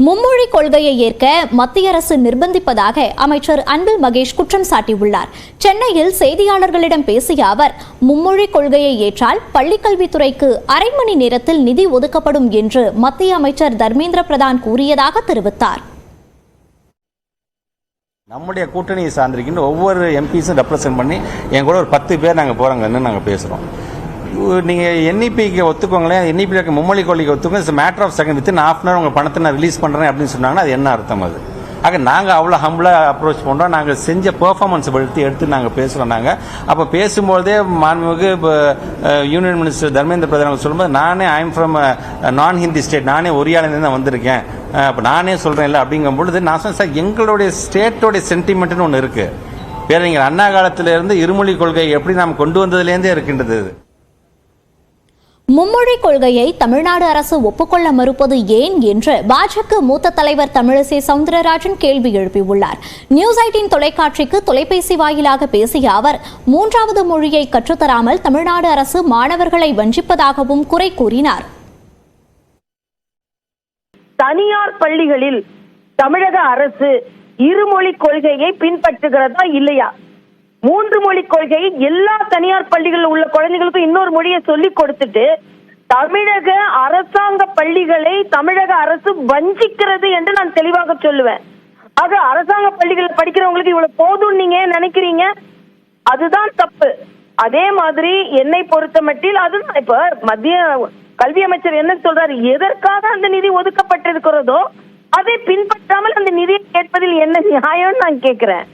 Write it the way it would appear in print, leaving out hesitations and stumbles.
மும்மொழி கொள்கையை ஏற்க மத்திய அரசு நிர்பந்திப்பதாக அமைச்சர் அன்பில் மகேஷ் குற்றம் சாட்டியுள்ளார். சென்னையில் செய்தியாளர்களிடம் பேசிய அவர், மும்மொழி கொள்கையை ஏற்றால் பள்ளிக்கல்வித்துறைக்கு அரை மணி நேரத்தில் நிதி ஒதுக்கப்படும் என்று மத்திய அமைச்சர் தர்மேந்திர பிரதான் கூறியதாக தெரிவித்தார். நம்முடைய கூட்டணியை சார்ந்திருக்கின்ற ஒவ்வொரு எம்பிஸும் ரெப்ரசென்ட் பண்ணி என் கூட ஒரு 10 பேர் நாங்கள் போகிறோங்கன்னு நாங்கள் பேசுகிறோம். நீங்கள் என்இபிக்கு ஒத்துக்கோங்களேன், என்இபிக்கு மும்மொழி கொள்கைக்கு ஒத்துக்கோங்க, matter of second within half an hour உங்கள் பணத்தை நான் ரிலீஸ் பண்ணுறேன் அப்படின்னு சொன்னாங்கன்னா அது என்ன அர்த்தம்? அது ஆக நாங்கள் அவ்வளோ ஹம்பிளாக அப்ரோச் பண்ணுறோம். நாங்கள் செஞ்ச பெர்ஃபார்மன்ஸை எடுத்து நாங்கள் பேசுகிறோம். நாங்கள் அப்போ பேசும்போதே மாண்புமிகு யூனியன் மினிஸ்டர் தர்மேந்திர பிரதான் சொல்லும்போது, நானே ஐ எம் ஃப்ரம் நான் ஹிந்தி ஸ்டேட், நானே ஒரியாலேருந்து தான் வந்திருக்கேன், அப்போ நானே சொல்கிறேன் இல்லை அப்படிங்கும் பொழுது நான் சொன்னேன், சார் எங்களுடைய ஸ்டேட்டோடைய சென்டிமெண்ட்னு ஒன்று இருக்குது. பேரறிஞர் அண்ணா காலத்திலிருந்து இருமொழி கொள்கை எப்படி நாம் கொண்டு வந்ததுலேருந்தே இருக்கின்றது. மும்மொழி கொள்கையை தமிழ்நாடு அரசு ஒப்புக்கொள்ள மறுப்பது ஏன் என்று பாஜக மூத்த தலைவர் தமிழிசை சவுந்தரராஜன் கேள்வி எழுப்பியுள்ளார். நியூஸ் 18 தொலைக்காட்சிக்கு தொலைபேசி வாயிலாக பேசிய அவர், 3வது மொழியை கற்றுத்தராமல் தமிழ்நாடு அரசு மாணவர்களை வஞ்சிப்பதாகவும் குறை கூறினார். தனியார் பள்ளிகளில் தமிழக அரசு இருமொழி கொள்கையை பின்பற்றுகிறதா இல்லையா? 3 மொழி கொள்கை எல்லா தனியார் பள்ளிகளில் உள்ள குழந்தைகளுக்கும் இன்னொரு மொழியை சொல்லி கொடுத்துட்டு தமிழக அரசாங்க பள்ளிகளை தமிழக அரசு வஞ்சிக்கிறது என்று நான் தெளிவாக சொல்லுவேன். ஆக அரசாங்க பள்ளிகளில் படிக்கிறவங்களுக்கு இவ்வளவு போதும் நீங்க நினைக்கிறீங்க, அதுதான் தப்பு. அதே மாதிரி என்னை பொறுத்த மட்டில் அதுதான் இப்ப மத்திய கல்வி அமைச்சர் என்ன சொல்றாரு, எதற்காக அந்த நிதி ஒதுக்கப்பட்டிருக்கிறதோ அதை பின்பற்றாமல் அந்த நிதியை கேட்பதில் என்ன நியாயம்னு நான் கேட்கிறேன்.